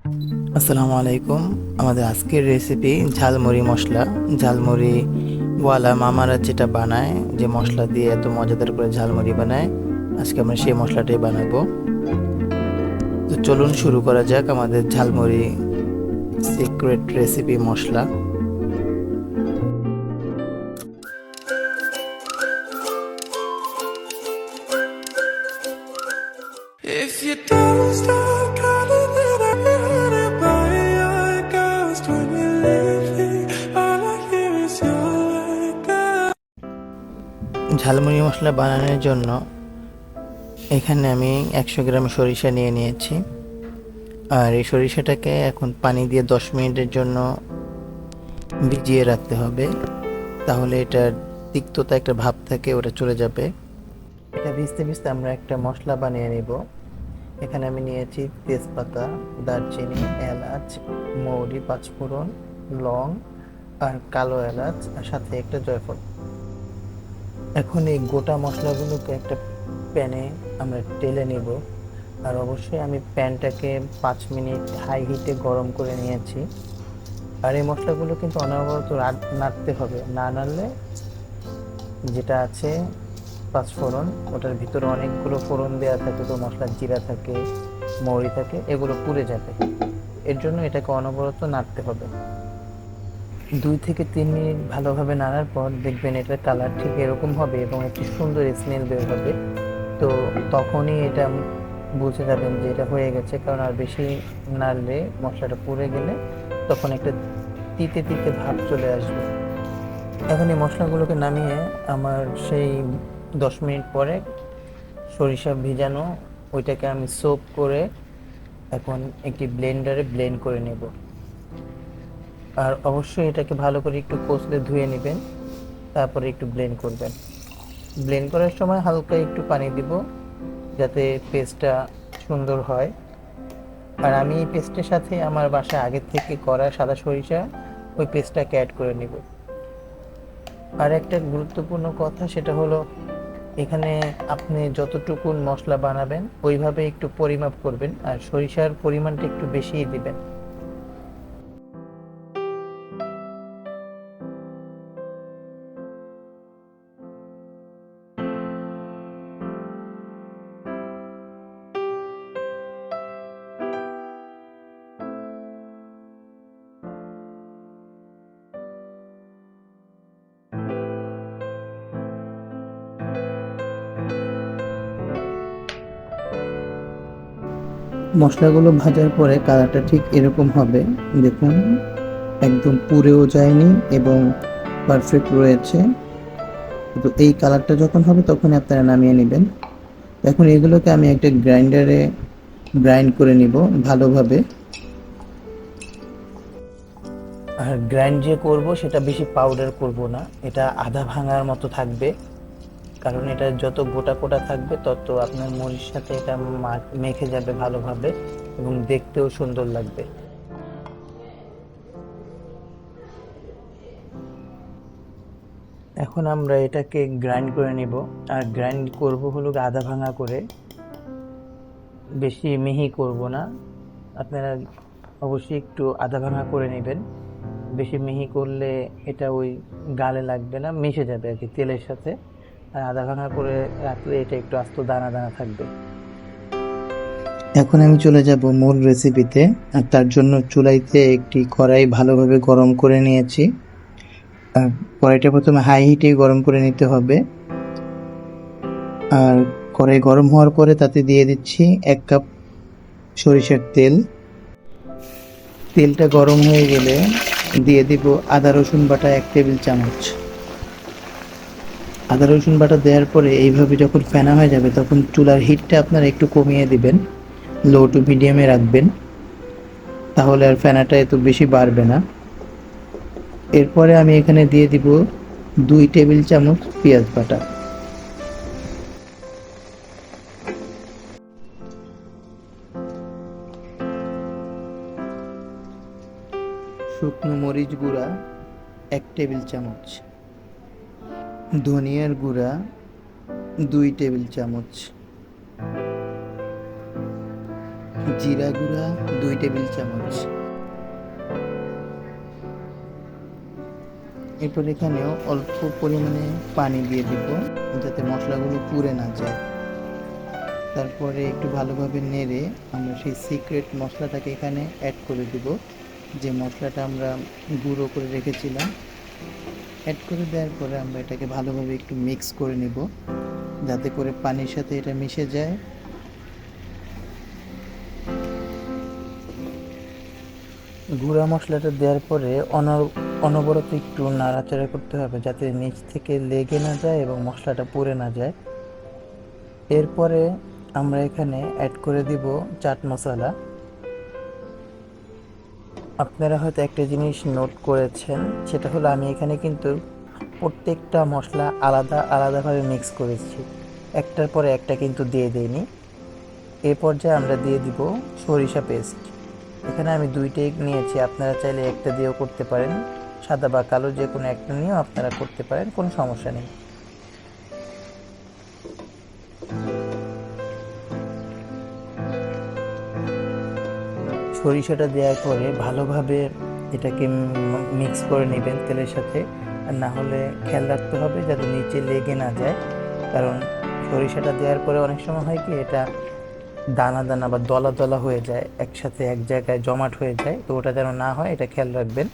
আসসালামু আলাইকুম। আমাদের আজকের রেসিপি ঝালমুড়ি মশলা। ঝালমুড়ি ওয়ালা মামারা যেটা বানায়, যে মশলা দিয়ে এত মজাদার করে ঝালমুড়ি বানায়, আজকে আমরা সেই মশলাটাই বানাবো। তো চলুন শুরু করা যাক আমাদের jhalmuri secret recipe masala. If you don't stop counting, then I can hurt it by your ghost. When you're leaving, all I hear is your like jhalmuri মশলা বানানোর জন্য এখানে আমি 100 গ্রাম সরিষা নিয়ে নিয়েছি। আর এই সরিষাটাকে এখন পানি দিয়ে 10 মিনিটের জন্য ভিজিয়ে রাখতে হবে, তাহলে এটার তিক্ততা একটা ভাব থাকে, ওটা চলে যাবে। এটা ভিজতে ভিজতে আমরা একটা মশলা বানিয়ে নিব। এখানে আমি নিয়েছি তেজপাতা, দারচিনি, এলাচ, মৌরি, পাঁচফোড়ন, লং আর কালো এলাচ, আর সাথে একটা জয়ফল। এখন এই গোটা মশলাগুলোকে একটা প্যানে আমরা ঢেলে নেব। আর অবশ্যই আমি প্যানটাকে 5 মিনিট হাই হিটে গরম করে নিয়েছি। আর এই মশলাগুলো কিন্তু অনবরত নাড়তে হবে, না নাড়লে যেটা আছে পাঁচফোড়ন, ওটার ভিতরে অনেকগুলো ফোড়ন দেওয়া থাকে, তো মশলার জিরা থাকে, মৌরি থাকে, এগুলো পুড়ে যাবে। এর জন্য এটাকে অনবরত নাড়তে হবে। 2 থেকে 3 মিনিট ভালোভাবে নাড়ার পর দেখবেন এটার কালার ঠিক এরকম হবে এবং একটি সুন্দর স্মেল বের হবে। তো তখনই এটা বুঝে যাবেন যে এটা হয়ে গেছে, কারণ আর বেশি নাড়লে মশলাটা পুড়ে গেলে তখন একটা তিতে তিতে ভাব চলে আসবে। এখন এই মশলাগুলোকে নামিয়ে আমার সেই 10 মিনিট পরে সরিষা ভিজানো ওইটাকে আমি সোক করে এখন একটি ব্লেন্ডারে ব্লেন্ড করে নেব। আর অবশ্যই এটাকে ভালো করে একটু কষলে ধুয়ে নেবেন, তারপরে একটু ব্লেন্ড করবেন। ব্লেন্ড করার সময় হালকা একটু পানি দিব, যাতে পেস্টটা সুন্দর হয়। আর আমি এই পেস্টের সাথে আমার বাসায় আগের থেকে করা সাদা সরিষা, ওই পেস্টটাকে অ্যাড করে নেব। আর একটা গুরুত্বপূর্ণ কথা, সেটা হলো এখানে আপনি যতটুকু মশলা বানাবেন ওইভাবে একটু পরিমাপ করবেন, আর সরিষার পরিমাণটা একটু বেশিই দিবেন। মশলাগুলো ভাজার পরে কালারটা ঠিক এরকম হবে, দেখুন একদম পুড়েও যায়নি এবং পারফেক্ট রয়েছে। তো এই কালারটা যখন হবে তখন আপনারা নামিয়ে নেবেন। এখন এগুলোকে আমি একটা গ্রাইন্ডারে গ্রাইন্ড করে নিব ভালোভাবে। আর গ্রাইন্ড যে করব সেটা বেশি পাউডার করব না, এটা আধা ভাঙার মতো থাকবে, কারণ এটা যত গোটা গোটা থাকবে তত আপনার মুড়ির সাথে এটা মেখে যাবে ভালোভাবে এবং দেখতেও সুন্দর লাগবে। এখন আমরা এটাকে গ্রাইন্ড করে নিব। আর গ্রাইন্ড করব হলো আধা ভাঙা করে, বেশি মিহি করব না। আপনারা অবশ্যই একটু আধা ভাঙা করে নেবেন, বেশি মিহি করলে এটা ওই গালে লাগবে না, মিশে যাবে আর কি তেলের সাথে। আর আধা ভাঙা করে রাখলে এটা একটু আস্ত দানা দানা থাকবে। এখন আমি চলে যাব মূল রেসিপিতে। আর তার জন্য চুলাইতে একটি কড়াই ভালোভাবে গরম করে নিয়েছি। আর কড়াইটা প্রথমে হাই হিটে গরম করে নিতে হবে। আর কড়াই গরম হওয়ার পরে তাতে দিয়ে দিচ্ছি 1 কাপ সরিষার তেল। তেলটা গরম হয়ে গেলে দিয়ে দিব আদা রসুন বাটা 1 টেবিল চামচ। আদা রসুন বাটা দেওয়ার পরে এইভাবে যখন ফেনা হয়ে যাবে তখন চুলার হিটটা আপনারা একটু কমিয়ে দিবেন, লো টু মিডিয়ামে রাখবেন, তাহলে আর ফেনাটা এত বেশি বাড়বে না। এরপরে আমি এখানে দিয়ে দিব 2 টেবিল চামচ পেঁয়াজ বাটা। শুকনো মরিচ গুঁড়া 1 টেবিল চামচ, ধনিয়ার গুঁড়া 2 টেবিল চামচ, জিরা গুঁড়া 2 টেবিল চামচ। এরপর এখানেও অল্প পরিমাণে পানি দিয়ে দিব যাতে মশলাগুলো পুড়ে না যায়। তারপরে একটু ভালোভাবে নেড়ে আমরা সেই সিক্রেট মশলাটাকে এখানে অ্যাড করে দিব, যে মশলাটা আমরা গুঁড়ো করে রেখেছিলাম। অ্যাড করে দেওয়ার পরে আমরা এটাকে ভালোভাবে একটু মিক্স করে নেব যাতে করে পানির সাথে এটা মিশে যায়। গুঁড়া মশলাটা দেওয়ার পরে অনবরত একটু নাড়াচাড়া করতে হবে যাতে নিচ থেকে লেগে না যায় এবং মশলাটা পুড়ে না যায়। এরপরে আমরা এখানে অ্যাড করে দিব চাট মশলা। আপনারা হয়তো একটা জিনিস নোট করেছেন, সেটা হলো আমি এখানে কিন্তু প্রত্যেকটা মশলা আলাদা আলাদাভাবে মিক্স করেছি, একটার পরে একটা কিন্তু দিয়ে দিইনি। এ পর্যায়ে আমরা দিয়ে দিব সরিষা পেস্ট। এখানে আমি 2টেই নিয়েছি, আপনারা চাইলে একটা দিয়েও করতে পারেন, সাদা বা কালো যে কোনো একটা নিয়েও আপনারা করতে পারেন, কোনো সমস্যা নেই। সরিষাটা দেওয়ার পরে ভালোভাবে এটাকে মিক্স করে নেবেন তেলের সাথে, আর না হলে খেয়াল রাখতে হবে যাতে নিচে লেগে না যায়, কারণ সরিষাটা দেওয়ার পরে অনেক সময় হয় কি এটা দানা দানা বা দলা দলা হয়ে যায়, একসাথে এক জায়গায় জমাট হয়ে যায়, তো ওটা যেন না হয় এটা খেয়াল রাখবেন।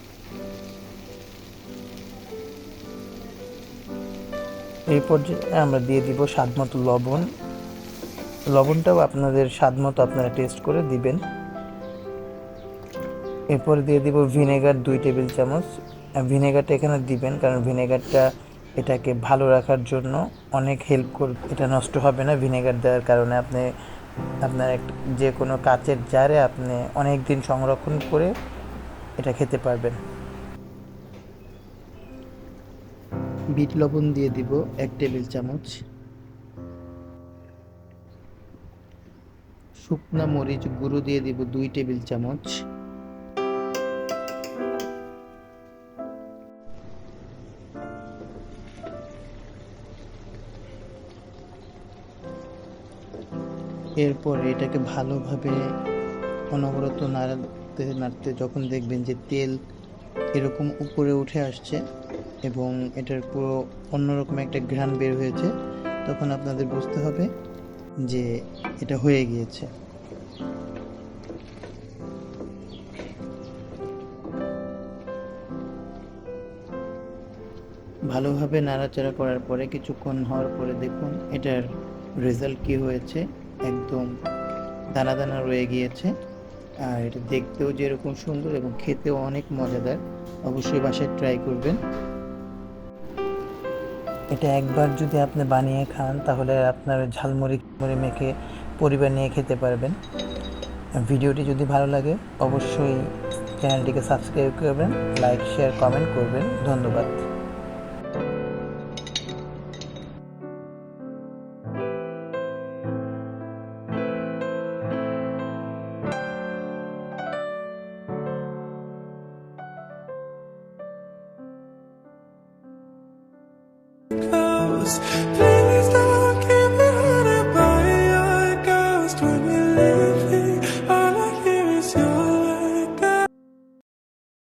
এই পর্যায়ে আমরা দিয়ে দিব স্বাদমতো লবণ। লবণটাও আপনাদের স্বাদমতো আপনারা টেস্ট করে দিবেন। এরপর দিয়ে দিব ভিনেগার 2 টেবিল চামচ। ভিনেগারটা এখানে দিবেন কারণ ভিনেগারটা এটাকে ভালো রাখার জন্য অনেক হেল্প করবে, এটা নষ্ট হবে না ভিনেগার দেওয়ার কারণে। আপনার যে কোনো কাচের জারে আপনি অনেক দিন সংরক্ষণ করে এটা খেতে পারবেন। বিট লবণ দিয়ে দিব 1 টেবিল চামচ। শুকনা মরিচ গুঁড়ো দিয়ে দিব 2 টেবিল চামচ। এরপর এটাকে ভালোভাবে অনবরত নাড়তে নাড়তে যখন দেখবেন যে তেল এরকম উপরে উঠে আসছে এবং এটার পুরো অন্যরকম একটা ঘ্রাণ বের হয়েছে, তখন আপনাদের বুঝতে হবে যে এটা হয়ে গিয়েছে। ভালোভাবে নাড়াচাড়া করার পরে কিছুক্ষণ হওয়ার পরে দেখুন এটার রেজাল্ট কি হয়েছে, একদম দানা দানা রয়ে গিয়েছে। আর এটা দেখতেও যেরকম সুন্দর এবং খেতেও অনেক মজাদার, অবশ্যই বাসায় ট্রাই করবেন। এটা একবার যদি আপনি বানিয়ে খান তাহলে আপনার ঝালমুড়ি মেখে পরিবার নিয়ে খেতে পারবেন। ভিডিওটি যদি ভালো লাগে অবশ্যই চ্যানেলটিকে সাবস্ক্রাইব করবেন, লাইক শেয়ার কমেন্ট করবেন। ধন্যবাদ।